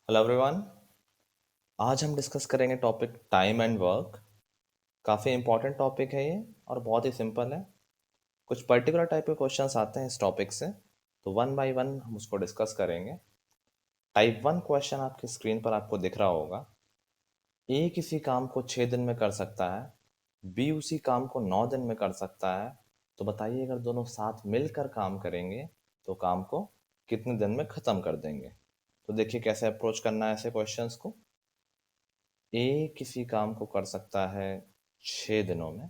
Hello everyone. आज हम discuss करेंगे टॉपिक टाइम एंड वर्क। काफ़ी इंपॉर्टेंट टॉपिक है ये और बहुत ही सिंपल है। कुछ पर्टिकुलर टाइप के क्वेश्चंस आते हैं इस टॉपिक से, तो वन बाय वन हम उसको डिस्कस करेंगे। टाइप वन क्वेश्चन आपकी स्क्रीन पर आपको दिख रहा होगा। ए किसी काम को 6 दिन में कर सकता है, बी उसी काम को 9 दिन में कर सकता है। तो बताइए, अगर दोनों साथ मिलकर काम करेंगे तो काम को कितने दिन में ख़त्म कर देंगे। तो देखिए कैसे अप्रोच करना है ऐसे क्वेश्चंस को। ए किसी काम को कर सकता है 6 दिनों में,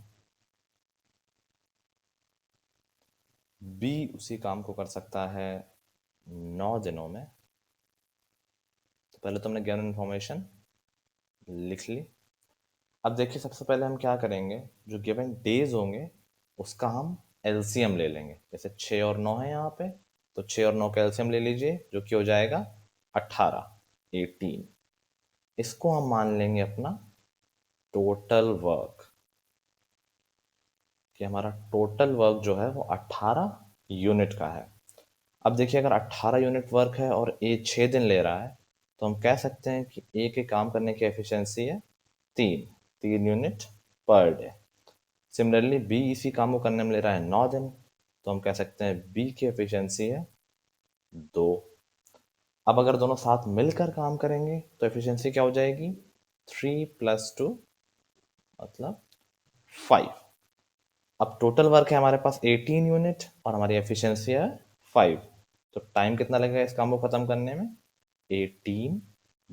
बी उसी काम को कर सकता है 9 दिनों में। तो पहले तो हमने गिवन इन्फॉर्मेशन लिख ली। अब देखिए सबसे पहले हम क्या करेंगे, जो गिवन डेज होंगे उसका हम एलसीएम ले लेंगे। जैसे 6 और 9 है यहाँ पे, तो 6 और 9 का एलसीएम ले लीजिए जो कि हो जाएगा 18। इसको हम मान लेंगे अपना टोटल वर्क, कि हमारा टोटल वर्क जो है वो 18 यूनिट का है। अब देखिए अगर 18 यूनिट वर्क है और ए 6 दिन ले रहा है, तो हम कह सकते हैं कि ए के काम करने की एफिशिएंसी है 3 unit per day. Similarly B इसी काम को करने में ले रहा है 9 दिन, तो हम कह सकते हैं बी की एफिशिएंसी है 2। अब अगर दोनों साथ मिलकर काम करेंगे तो एफिशिएंसी क्या हो जाएगी, 3 + 2 मतलब 5। अब टोटल वर्क है हमारे पास 18 यूनिट और हमारी एफिशिएंसी है 5। तो टाइम कितना लगेगा इस काम को ख़त्म करने में, 18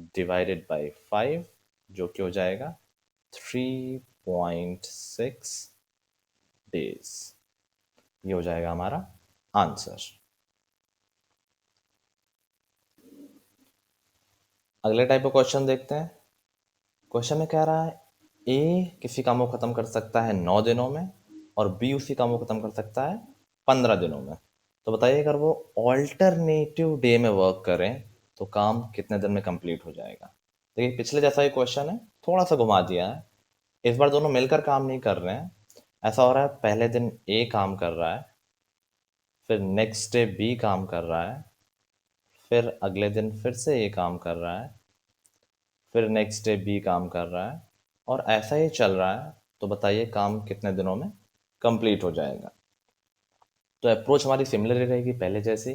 ÷ 5, जो कि हो जाएगा 3.6 डेज। ये हो जाएगा हमारा आंसर। अगले टाइप का क्वेश्चन देखते हैं। क्वेश्चन में कह रहा है ए किसी काम को ख़त्म कर सकता है 9 दिनों में और बी उसी काम को ख़त्म कर सकता है 15 दिनों में। तो बताइए अगर वो ऑल्टरनेटिव डे में वर्क करें तो काम कितने दिन में कंप्लीट हो जाएगा। देखिए पिछले जैसा ही क्वेश्चन है, थोड़ा सा घुमा दिया है। इस बार दोनों मिलकर काम नहीं कर रहे हैं। ऐसा हो रहा है पहले दिन ए काम कर रहा है, फिर नेक्स्ट डे बी काम कर रहा है, फिर अगले दिन फिर से ए काम कर रहा है, फिर नेक्स्ट डे बी काम कर रहा है, और ऐसा ही चल रहा है। तो बताइए काम कितने दिनों में कंप्लीट हो जाएगा। तो अप्रोच हमारी सिमिलर ही रहेगी पहले जैसी।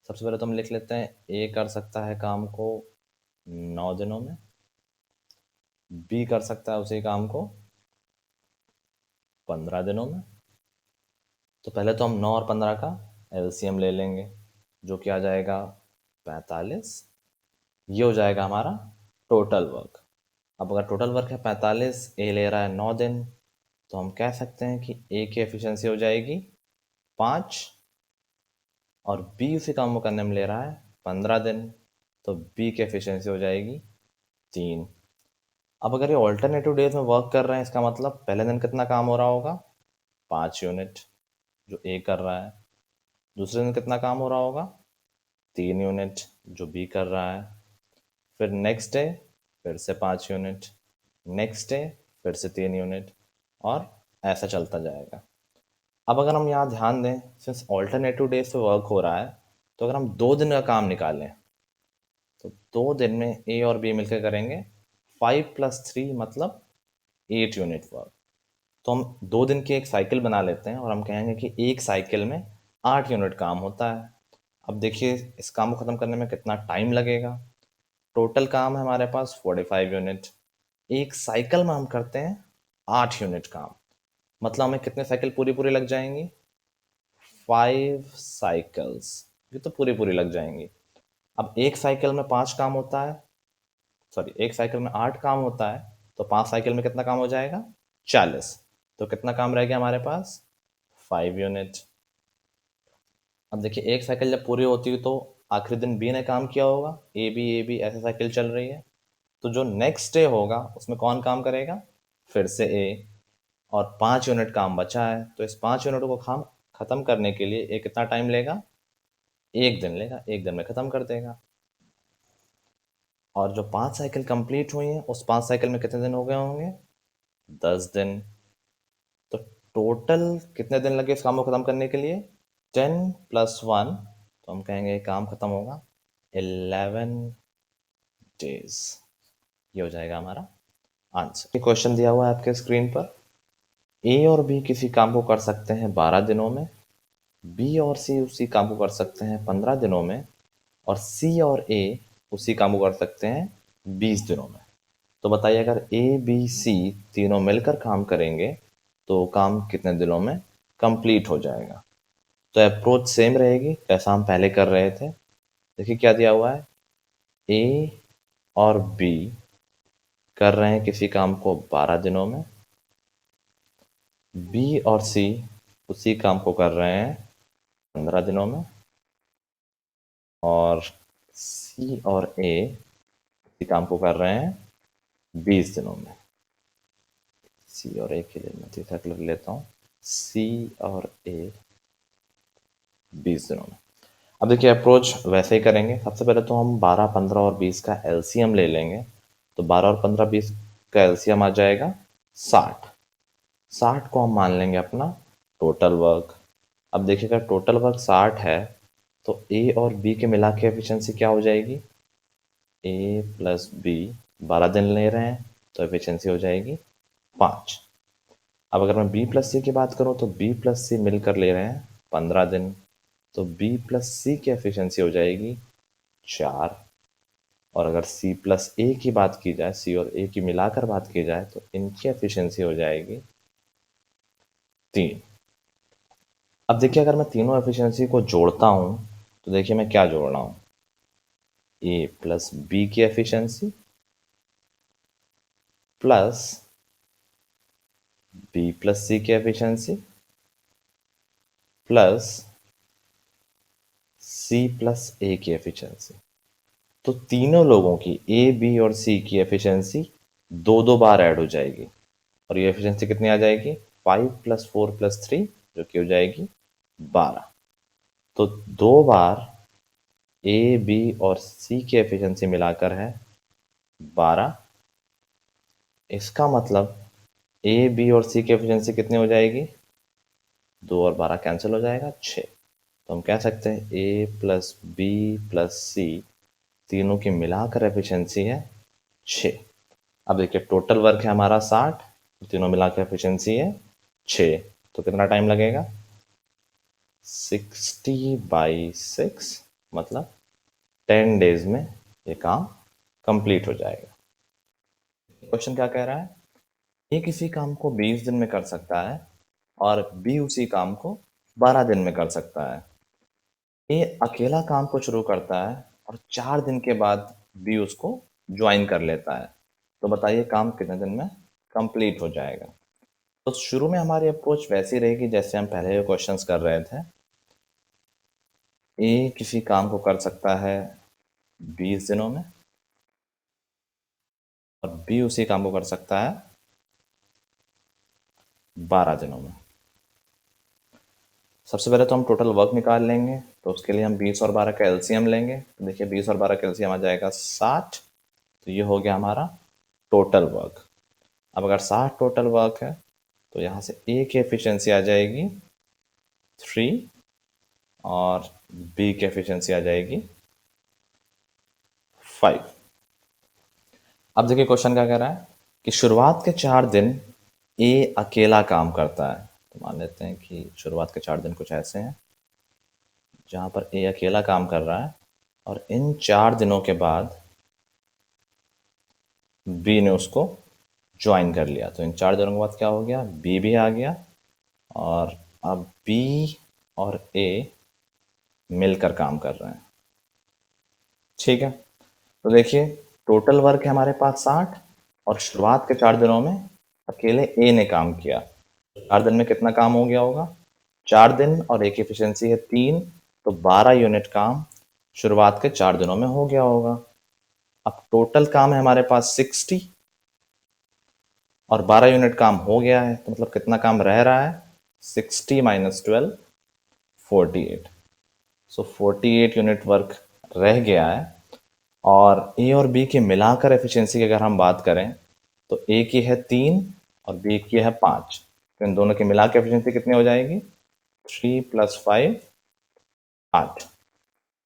सबसे पहले तो हम लिख लेते हैं ए कर सकता है काम को 9 दिनों में, बी कर सकता है उसी काम को 15 दिनों में। तो पहले तो हम 9 और 15 का एलसीएम ले लेंगे, जो कि आ जाएगा 45। ये हो जाएगा हमारा टोटल वर्क। अब अगर टोटल वर्क है 45, ए ले रहा है 9 दिन, तो हम कह सकते हैं कि ए की एफिशिएंसी हो जाएगी 5, और बी उसी काम को करने में ले रहा है 15 दिन, तो बी की एफिशिएंसी हो जाएगी 3। अब अगर ये ऑल्टरनेटिव डेज में वर्क कर रहे हैं, इसका मतलब पहले दिन कितना काम हो रहा होगा, 5 यूनिट जो ए कर रहा है। दूसरे दिन कितना काम हो रहा होगा, 3 यूनिट जो बी कर रहा है। फिर नेक्स्ट डे फिर से 5 यूनिट, नेक्स्ट डे फिर से 3 यूनिट, और ऐसा चलता जाएगा। अब अगर हम यहाँ ध्यान दें, सिंस ऑल्टरनेटिव डेज पे वर्क हो रहा है, तो अगर हम 2 दिन का काम निकालें तो 2 दिन में ए और बी मिलकर करेंगे 5 + 3 मतलब 8 यूनिट वर्क। तो हम 2 दिन की एक साइकिल बना लेते हैं और हम कहेंगे कि एक साइकिल में 8 यूनिट काम होता है। अब देखिए इस काम को ख़त्म करने में कितना टाइम लगेगा। टोटल काम है हमारे पास 45 यूनिट। एक साइकिल में हम करते हैं 8 यूनिट काम, मतलब हमें कितने साइकिल पूरी पूरी लग जाएंगी, 5 साइकिल्स। ये तो पूरी पूरी लग जाएंगी। अब एक साइकिल में 5 काम होता है, सॉरी एक साइकिल में 8 काम होता है, तो 5 साइकिल में कितना काम हो जाएगा, 40। तो कितना काम रह गया हमारे पास, 5 यूनिट। अब देखिए एक साइकिल जब पूरी होती है तो आखिरी दिन बी ने काम किया होगा, ए बी ऐसे साइकिल चल रही है। तो जो नेक्स्ट डे होगा उसमें कौन काम करेगा, फिर से ए। और 5 यूनिट काम बचा है, तो इस 5 यूनिट को काम खत्म करने के लिए ए कितना टाइम लेगा, 1 दिन लेगा, 1 दिन में खत्म कर देगा। और जो 5 साइकिल कंप्लीट हुई हैं उस 5 साइकिल में कितने दिन हो गए होंगे, 10 दिन। तो टोटल कितने दिन लगे इस काम को खत्म करने के लिए, 10 + 1, तो हम कहेंगे काम खत्म होगा 11 डेज। ये हो जाएगा हमारा आंसर। क्वेश्चन दिया हुआ है आपके स्क्रीन पर। ए और बी किसी काम को कर सकते हैं 12 दिनों में, बी और सी उसी काम को कर सकते हैं 15 दिनों में, और सी और ए उसी काम को कर सकते हैं 20 दिनों में। तो बताइए, अगर ए बी सी तीनों मिलकर काम करेंगे तो काम कितने दिनों में कंप्लीट हो जाएगा। तो अप्रोच सेम रहेगी जैसा हम पहले कर रहे थे। देखिए क्या दिया हुआ है, ए और बी कर रहे हैं किसी काम को 12 दिनों में, बी और सी उसी काम को कर रहे हैं 15 दिनों में, और सी और ए उसी काम को कर रहे हैं 20 दिनों में। सी और ए के लिए मैं तीसरा लिख लेता हूँ, सी और ए 20 दिनों में। अब देखिए अप्रोच वैसे ही करेंगे। सबसे पहले तो हम 12, 15 और 20 का एलसीएम ले लेंगे। तो 12 और 15, 20 का एलसीएम आ जाएगा 60। 60 को हम मान लेंगे अपना टोटल वर्क। अब देखिएगा टोटल वर्क 60 है, तो ए और बी के मिला के एफिशिएंसी क्या हो जाएगी, ए प्लस बी 12 दिन ले रहे हैं तो एफिशिएंसी हो जाएगी 5। अब अगर मैं बी प्लस सी की बात करूं तो बी प्लस सी मिलकर ले रहे हैं 15 दिन, तो बी प्लस सी की एफिशिएंसी हो जाएगी 4। और अगर सी प्लस ए की बात की जाए, सी और ए की मिलाकर बात की जाए, तो इनकी एफिशिएंसी हो जाएगी 3। अब देखिए अगर मैं तीनों एफिशिएंसी को जोड़ता हूं तो देखिए मैं क्या जोड़ रहा हूं, ए प्लस बी की एफिशिएंसी प्लस बी प्लस सी की एफिशिएंसी प्लस सी प्लस ए की एफिशिएंसी। तो तीनों लोगों की ए बी और सी की एफिशिएंसी दो दो बार ऐड हो जाएगी, और ये एफिशिएंसी कितनी आ जाएगी, 5 प्लस 4 प्लस 3, जो कि हो जाएगी 12। तो दो बार ए बी और सी की एफिशिएंसी मिलाकर है 12। इसका मतलब ए बी और सी की एफिशिएंसी कितनी हो जाएगी, 2 और 12 कैंसिल हो जाएगा 6। तो हम कह सकते हैं ए प्लस बी प्लस सी तीनों की मिलाकर एफिशिएंसी है 6। अब देखिए टोटल वर्क है हमारा 60, तीनों मिलाकर एफिशिएंसी है 6। तो कितना टाइम लगेगा, 60/6, मतलब 10 डेज में ये काम कंप्लीट हो जाएगा। क्वेश्चन क्या कह रहा है, ए किसी काम को 20 दिन में कर सकता है और बी उसी काम को 12 दिन में कर सकता है। ए अकेला काम को शुरू करता है और 4 दिन के बाद बी उसको ज्वाइन कर लेता है। तो बताइए काम कितने दिन में कंप्लीट हो जाएगा। तो शुरू में हमारी अप्रोच वैसी रहेगी जैसे हम पहले क्वेश्चंस कर रहे थे। ए किसी काम को कर सकता है 20 दिनों में और बी उसी काम को कर सकता है 12 दिनों में। सबसे पहले तो हम टोटल वर्क निकाल लेंगे, तो उसके लिए हम 20 और 12 का एलसीएम लेंगे। तो देखिए 20 और 12 का एलसीएम आ जाएगा 60। तो ये हो गया हमारा टोटल वर्क। अब अगर 60 टोटल वर्क है तो यहाँ से ए की एफिशिएंसी आ जाएगी 3 और बी की एफिशिएंसी आ जाएगी 5। अब देखिए क्वेश्चन क्या कह रहा है कि शुरुआत के 4 दिन ए अकेला काम करता है। तो मान लेते हैं कि शुरुआत के 4 दिन कुछ ऐसे हैं जहाँ पर ए अकेला काम कर रहा है, और इन 4 दिनों के बाद बी ने उसको ज्वाइन कर लिया। तो इन 4 दिनों के बाद क्या हो गया, बी भी आ गया, और अब बी और ए मिलकर काम कर रहे हैं। ठीक है, तो देखिए टोटल वर्क है हमारे पास 60, और शुरुआत के 4 दिनों में अकेले ए ने काम किया। 4 दिन में कितना काम हो गया होगा, 4 दिन और ए की एफिशिएंसी है 3, तो 12 यूनिट काम शुरुआत के 4 दिनों में हो गया होगा। अब टोटल काम है हमारे पास 60, और 12 यूनिट काम हो गया है, तो मतलब कितना काम रह रहा है, 60 माइनस 12, 48। सो 48 यूनिट वर्क रह गया है। और ए और बी के मिलाकर एफिशिएंसी की अगर हम बात करें तो ए की है 3 और बी की है 5। तो इन दोनों की मिलाकर एफिशिएंसी कितनी हो जाएगी, 3 + 5 8।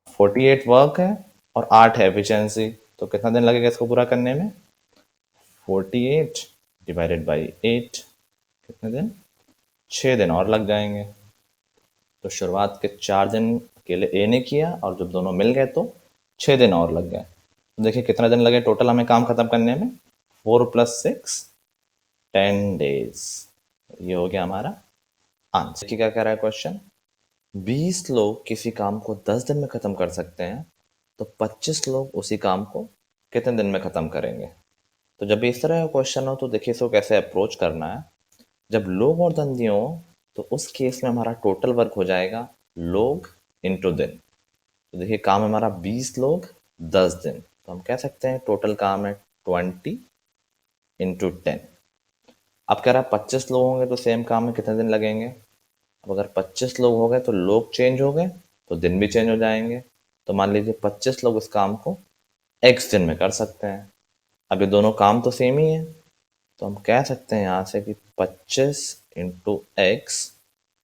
48 वर्क है और 8 है एफिशिएंसी। तो कितना दिन लगेगा इसको पूरा करने में? 48 डिवाइडेड बाई 8, कितने दिन? 6 दिन और लग जाएंगे। तो शुरुआत के 4 दिन अकेले ए ने किया और जब दोनों मिल गए तो 6 दिन और लग गए। तो देखिए कितना दिन लगे टोटल हमें काम खत्म करने में? 4 + 6 10 डेज। ये हो गया हमारा आंसर। क्या कह रहा है क्वेश्चन? 20 लोग किसी काम को 10 दिन में खत्म कर सकते हैं, तो 25 लोग उसी काम को कितने दिन में खत्म करेंगे? तो जब इस तरह का क्वेश्चन हो तो देखिए इसको कैसे अप्रोच करना है। जब लोग और धंधे हो तो उस केस में हमारा टोटल वर्क हो जाएगा लोग इंटू दिन। तो देखिए काम हमारा 20 लोग 10 दिन, तो हम कह सकते हैं टोटल काम है 20 इंटू 10। अब कह रहा है 25 लोग होंगे तो सेम काम में कितने दिन लगेंगे? अब अगर 25 लोग हो गए तो लोग चेंज हो गए तो दिन भी चेंज हो जाएंगे। तो मान लीजिए 25 लोग इस काम को x दिन में कर सकते हैं। अब ये दोनों काम तो सेम ही है, तो हम कह सकते हैं यहाँ से कि 25 इंटू एक्स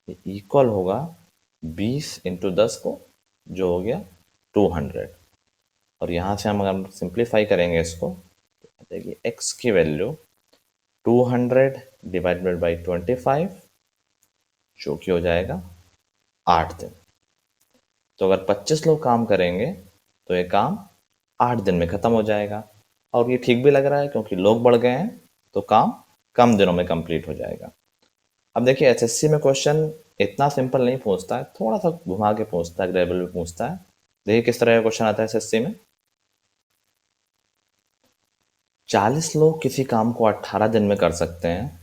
इक्वल होगा 20 इंटू 10 को, जो हो गया 200। और यहाँ से हम अगर सिंप्लीफाई करेंगे इसको, देखिए x की वैल्यू 200 डिवाइडेड बाई 25, जो कि हो जाएगा 8 दिन। तो अगर 25 लोग काम करेंगे तो ये काम 8 दिन में ख़त्म हो जाएगा। और ये ठीक भी लग रहा है क्योंकि लोग बढ़ गए हैं तो काम कम दिनों में कंप्लीट हो जाएगा। अब देखिए एसएससी में क्वेश्चन इतना सिंपल नहीं पूछता है, थोड़ा सा घुमा के पूछता है, ग्रेबल में पूछता है। देखिए किस तरह का क्वेश्चन आता है एसएससी में। 40 लोग किसी काम को 18 दिन में कर सकते हैं।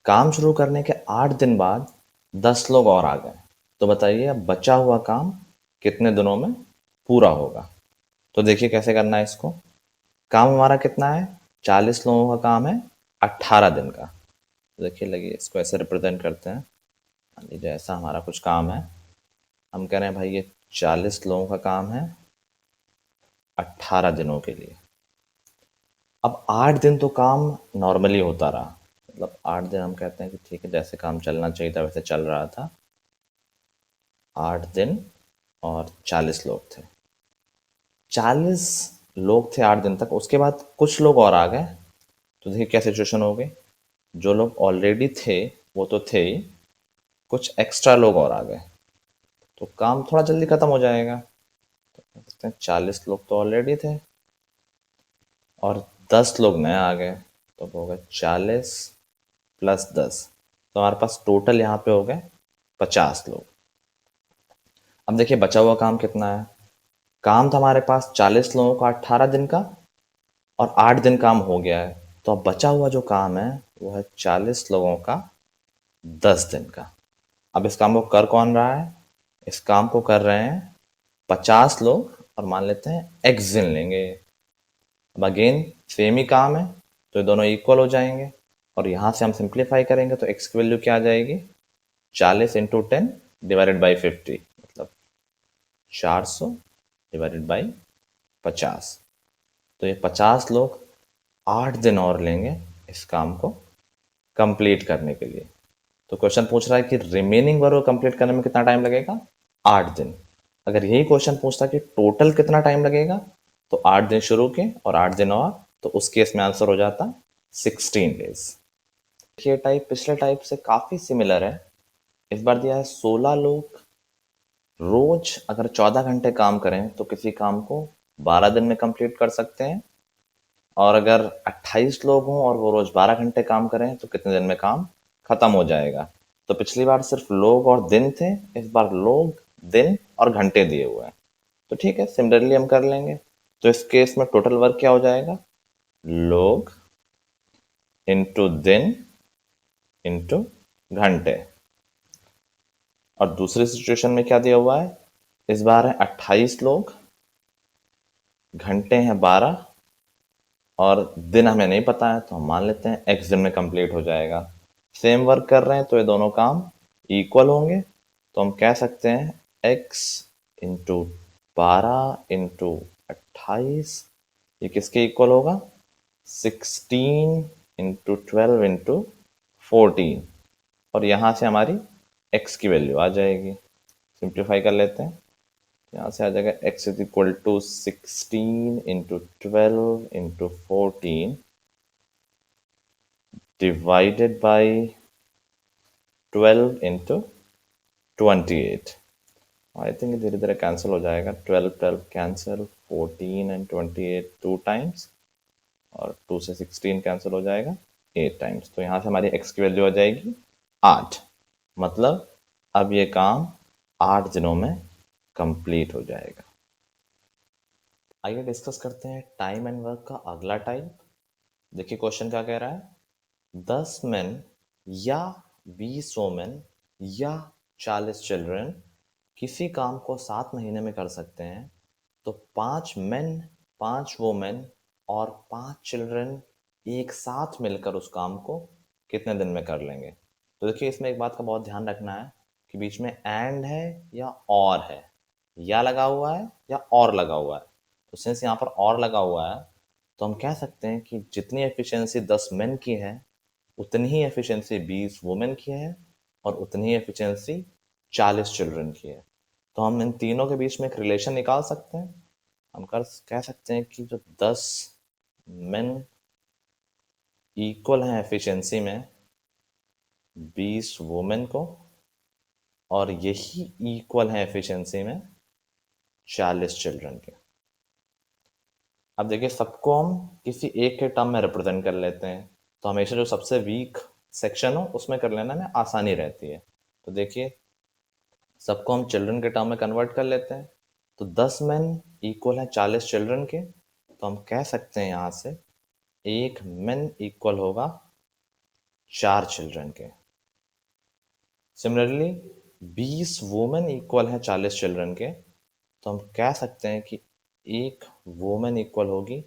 काम शुरू करने के 8 दिन बाद 10 लोग और आ गए, तो बताइए अब बचा हुआ काम कितने दिनों में पूरा होगा? तो देखिए कैसे करना है इसको। काम हमारा कितना है? 40 लोगों का काम है 18 दिन का। तो देखिए लगिए इसको ऐसे रिप्रेजेंट करते हैं। मान लीजिए ऐसा हमारा कुछ काम है, हम कह रहे हैं भाई ये 40 लोगों का काम है 18 दिनों के लिए। अब 8 दिन तो काम नॉर्मली होता रहा, मतलब 8 दिन हम कहते हैं कि ठीक है जैसे काम चलना चाहिए था वैसे चल रहा था। 8 दिन और 40 लोग थे, 40 लोग थे 8 दिन तक। उसके बाद कुछ लोग और आ गए, तो देखिए क्या सिचुएशन हो गई। जो लोग ऑलरेडी थे वो तो थे ही, कुछ एक्स्ट्रा लोग और आ गए, तो काम थोड़ा जल्दी खत्म हो जाएगा। तो कह सकते हैं 40 लोग तो ऑलरेडी थे और 10 लोग नए आ गए, तो हो गए 40 + 10, तो हमारे पास टोटल यहाँ पे हो गए 50 लोग। अब देखिए बचा हुआ काम कितना है। काम था हमारे पास 40 लोगों का 18 दिन का और 8 दिन काम हो गया है, तो अब बचा हुआ जो काम है वो है 40 लोगों का 10 दिन का। अब इस काम को कर कौन रहा है? इस काम को कर रहे हैं 50 लोग और मान लेते हैं x दिन लेंगे। अब अगेन सेम ही काम है तो ये दोनों इक्वल हो जाएंगे और यहाँ से हम सिंप्लीफाई करेंगे तो x की वैल्यू क्या आ जाएगी? 40 इंटू 10 डिवाइडेड बाई 50, मतलब 400 डिवाइडेड बाई 50। तो ये 50 लोग 8 दिन और लेंगे इस काम को कंप्लीट करने के लिए। तो क्वेश्चन पूछ रहा है कि रिमेनिंग वर्क को कंप्लीट करने में कितना टाइम लगेगा? 8 दिन। अगर यही क्वेश्चन पूछता कि टोटल कितना टाइम लगेगा, तो 8 दिन शुरू के और 8 दिन और, तो उस केस में आंसर हो जाता 16 डेज। ये टाइप पिछले टाइप से काफ़ी सिमिलर है। इस बार दिया है 16 लोग रोज अगर 14 घंटे काम करें तो किसी काम को 12 दिन में कंप्लीट कर सकते हैं, और अगर 28 लोग हों और वो रोज 12 घंटे काम करें तो कितने दिन में काम खत्म हो जाएगा। तो पिछली बार सिर्फ लोग और दिन थे, इस बार लोग, दिन और घंटे दिए हुए हैं। तो ठीक है सिमिलरली हम कर लेंगे। तो इस केस में टोटल वर्क क्या हो जाएगा? लोग इंटू दिन इंटू घंटे। और दूसरी सिचुएशन में क्या दिया हुआ है? इस बार है 28 लोग, घंटे हैं 12 और दिन हमें नहीं पता है, तो हम मान लेते हैं x दिन में कंप्लीट हो जाएगा। सेम वर्क कर रहे हैं तो ये दोनों काम इक्वल होंगे, तो हम कह सकते हैं x इंटू 12 इंटू 28 ये किसके इक्वल होगा? 16 इंटू 12 इंटू 14। और यहाँ से हमारी x की वैल्यू आ जाएगी। सिंप्लीफाई कर लेते हैं। यहाँ से आ जाएगा x is equal to 16 into 12 into 14 divided by 12 into 28। I think धीरे धीरे कैंसिल हो जाएगा। 12 12 कैंसिल, 14 एंड 28 टू टाइम्स, और 2 से 16 कैंसिल हो जाएगा 8 टाइम्स। तो यहाँ से हमारी x की वैल्यू आ जाएगी 8। मतलब अब ये काम 8 दिनों में कंप्लीट हो जाएगा। आइए डिस्कस करते हैं टाइम एंड वर्क का अगला टाइप। देखिए क्वेश्चन क्या कह रहा है। 10 मेन या 20 वोमेन या 40 चिल्ड्रन किसी काम को 7 महीने में कर सकते हैं, तो 5 मेन, 5 वोमेन और 5 चिल्ड्रन एक साथ मिलकर उस काम को कितने दिन में कर लेंगे। तो देखिए इसमें एक बात का बहुत ध्यान रखना है कि बीच में एंड है या और है, या लगा हुआ है या और लगा हुआ है। तो सिंस यहाँ पर और लगा हुआ है, तो हम कह सकते हैं कि जितनी एफिशिएंसी 10 मेन की है उतनी ही एफिशिएंसी 20 वुमेन की है और उतनी ही एफिशिएंसी 40 चिल्ड्रन की है। तो हम इन तीनों के बीच में एक रिलेशन निकाल सकते हैं। हम कह सकते हैं कि जो 10 मेन इक्वल हैं एफिशिएंसी में 20 वुमेन को, और यही इक्वल है एफिशिएंसी में 40 चिल्ड्रन के। अब देखिए सबको हम किसी एक के टर्म में रिप्रेजेंट कर लेते हैं, तो हमेशा जो सबसे वीक सेक्शन हो उसमें कर लेने में आसानी रहती है। तो देखिए सबको हम चिल्ड्रन के टर्म में कन्वर्ट कर लेते हैं। तो 10 मैन इक्वल है 40 चिल्ड्रन के, तो हम कह सकते हैं यहाँ से एक मैन इक्वल होगा 4 चिल्ड्रन के। सिमिलरली 20 वुमेन इक्वल है 40 चिल्ड्रन के, तो हम कह सकते हैं कि एक वुमेन इक्वल होगी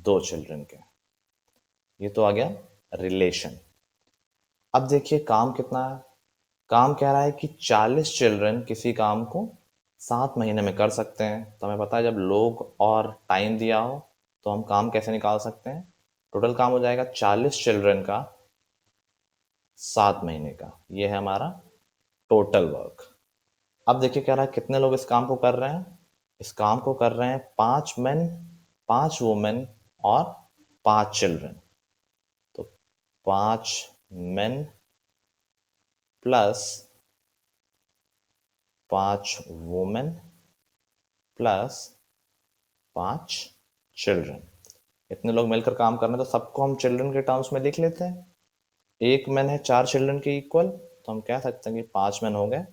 2 चिल्ड्रन के। ये तो आ गया रिलेशन। अब देखिए काम कितना है। काम कह रहा है कि 40 चिल्ड्रन किसी काम को 7 महीने में कर सकते हैं। तो हमें पता है जब लोग और टाइम दिया हो तो हम काम कैसे निकाल सकते हैं। टोटल काम हो जाएगा 40 चिल्ड्रन का 7 महीने का। ये है हमारा टोटल वर्क। अब देखिए कह रहा है कितने लोग इस काम को कर रहे हैं। इस काम को कर रहे हैं 5 मेन, 5 वुमेन और 5 चिल्ड्रन। तो 5 main plus 5 women plus 5 children, इतने लोग मिलकर काम करना है। तो सबको हम चिल्ड्रन के टर्म्स में लिख लेते हैं। एक मैन है 4 चिल्ड्रन के इक्वल, तो हम कह सकते हैं कि 5 मैन हो गए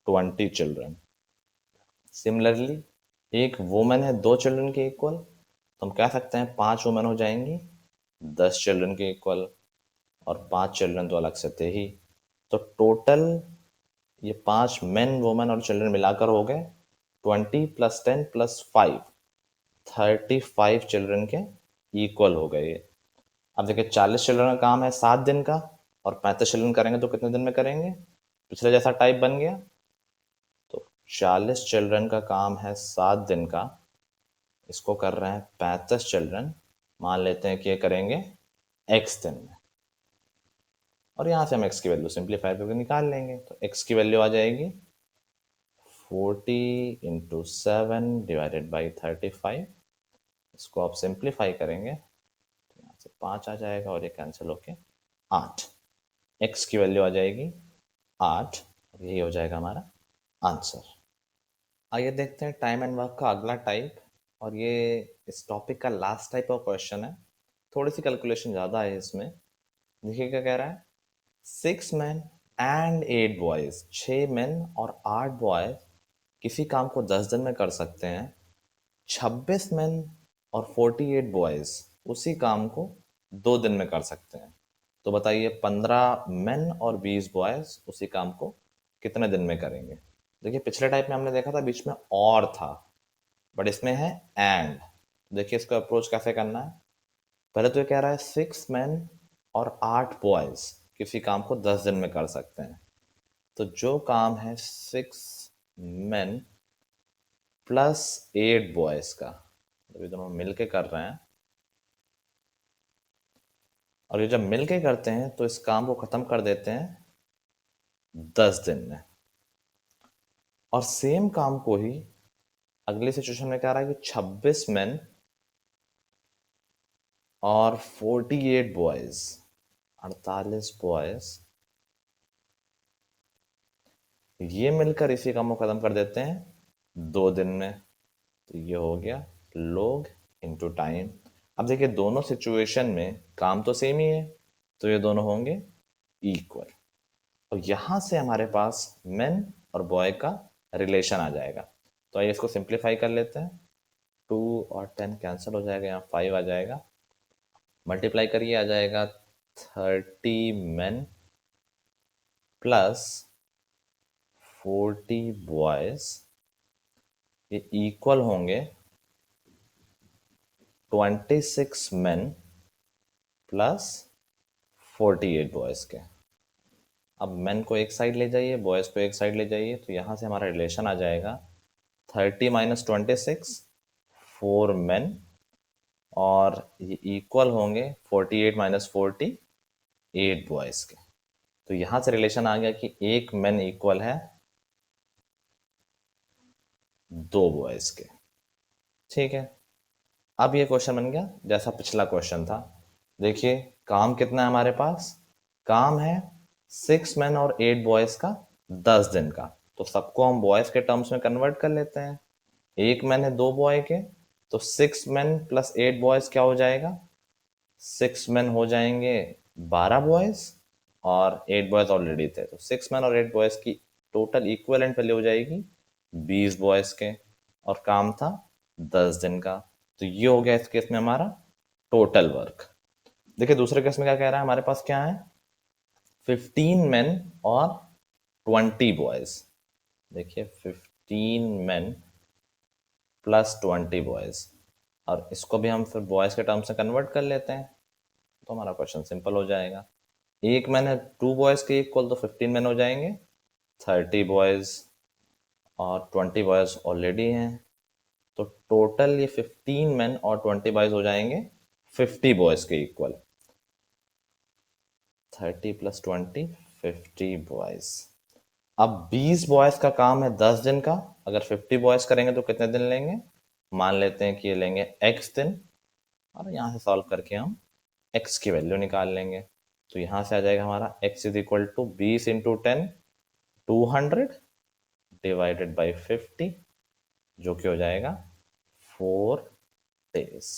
20 चिल्ड्रन। सिमिलरली एक वुमेन है 2 चिल्ड्रन के इक्वल, तो हम कह सकते हैं 5 वुमेन हो जाएंगी 10 चिल्ड्रन के इक्वल, और 5 चिल्ड्रन तो अलग से थे ही। तो टोटल ये 5 मेन, वुमेन और चिल्ड्रन मिलाकर हो गए 20 प्लस 10 प्लस 5, 35 चिल्ड्रन के इक्वल हो गए। अब देखिए 40 चिल्ड्रन का काम है 7 दिन का, और 35 चिल्ड्रन करेंगे तो कितने दिन में करेंगे। पिछले जैसा टाइप बन गया। तो 40 चिल्ड्रन का काम है 7 दिन का, इसको कर रहे हैं 35 चिल्ड्रन। मान लेते हैं कि ये करेंगे x दिन में, और यहाँ से हम x की वैल्यू सिंप्लीफाई करके निकाल लेंगे। तो x की वैल्यू आ जाएगी 40 इंटू 7 डिवाइडेड बाई 35। इसको आप सिंप्लीफाई करेंगे तो यहाँ से 5 आ जाएगा और ये कैंसिल होके 8। x की वैल्यू आ जाएगी 8, और यही हो जाएगा हमारा आंसर। आइए देखते हैं टाइम एंड वर्क का अगला टाइप, और ये इस टॉपिक का लास्ट टाइप ऑफ क्वेश्चन है। थोड़ी सी कैलकुलेशन ज़्यादा है इसमें। देखिए क्या कह रहा है। 6 मैन एंड 8 बॉयज, 6 मैन और 8 बॉयज किसी काम को 10 दिन में कर सकते हैं। 26 मैन और 48 बॉयज उसी काम को 2 दिन में कर सकते हैं। तो बताइए 15 मेन और 20 बॉयज उसी काम को कितने दिन में करेंगे। देखिए पिछले टाइप में हमने देखा था बीच में और था, बट इसमें है एंड। देखिए इसको अप्रोच कैसे करना है। पहले तो ये कह रहा है 6 मैन और 8 बॉयज किसी काम को 10 दिन में कर सकते हैं। तो जो काम है 6 मैन प्लस 8 बॉयज का, ये दोनों मिलके कर रहे हैं, और ये जब मिलके करते हैं तो इस काम को खत्म कर देते हैं 10 दिन में। और सेम काम को ही अगली सिचुएशन में क्या रहा है कि 26 मेन और 48 बॉयज, 48 बॉयज, ये मिलकर इसी काम को खत्म कर देते हैं 2 दिन में। तो ये हो गया लोग इनटू टाइम। अब देखिए दोनों सिचुएशन में काम तो सेम ही है, तो ये दोनों होंगे इक्वल। और यहां से हमारे पास मेन और बॉय का रिलेशन आ जाएगा। तो आइए इसको सिंप्लीफाई कर लेते हैं। 2 और 10 कैंसिल हो जाएगा, यहाँ 5 आ जाएगा, मल्टीप्लाई करिए, आ जाएगा 30 मेन प्लस 40 बॉयज, ये इक्वल होंगे 26 मेन प्लस 48 बॉयज के। अब मेन को एक साइड ले जाइए, बॉयज को एक साइड ले जाइए, तो यहाँ से हमारा रिलेशन आ जाएगा 30 माइनस 26, 4 मेन, और ये इक्वल होंगे 48 माइनस 48 बॉयज के। तो यहाँ से रिलेशन आ गया कि एक मेन इक्वल है 2 बॉयज के। ठीक है, अब ये क्वेश्चन बन गया जैसा पिछला क्वेश्चन था। देखिए काम कितना है हमारे पास, काम है 6 मैन और 8 बॉयज का 10 दिन का। तो सबको हम बॉयज के टर्म्स में कन्वर्ट कर लेते हैं। एक मैन है 2 बॉय के, तो 6 मैन प्लस 8 बॉयज क्या हो जाएगा, 6 मैन हो जाएंगे 12 बॉयज, और 8 बॉयज ऑलरेडी थे, तो 6 मैन और 8 बॉयज की टोटल इक्विवेलेंट वैल्यू हो जाएगी 20 बॉयज के, और काम था 10 दिन का। तो ये हो गया इस केस में हमारा टोटल वर्क। देखिए दूसरे केस में क्या कह रहा है, हमारे पास क्या है 15 मेन और 20 बॉयज। देखिए 15 मेन प्लस 20 बॉयज, और इसको भी हम फिर बॉयज के टर्म्स में कन्वर्ट कर लेते हैं, तो हमारा क्वेश्चन सिंपल हो जाएगा। एक मैन है 2 बॉयज के इक्वल, तो 15 मैन हो जाएंगे 30 बॉयज, और 20 बॉयज ऑलरेडी हैं, तो टोटल ये 15 मैन और 20 बॉयज हो जाएंगे 50 बॉयज के इक्वल। 30 plus 20 50 boys. अब 20 बॉयज का काम है 10 दिन का, अगर 50 बॉयज करेंगे तो कितने दिन लेंगे, मान लेते हैं कि ये लेंगे x दिन, और यहाँ से सॉल्व करके हम x की वैल्यू निकाल लेंगे। तो यहाँ से आ जाएगा हमारा x is equal to 20 into 10 200 divided by 50, जो कि हो जाएगा 4 days।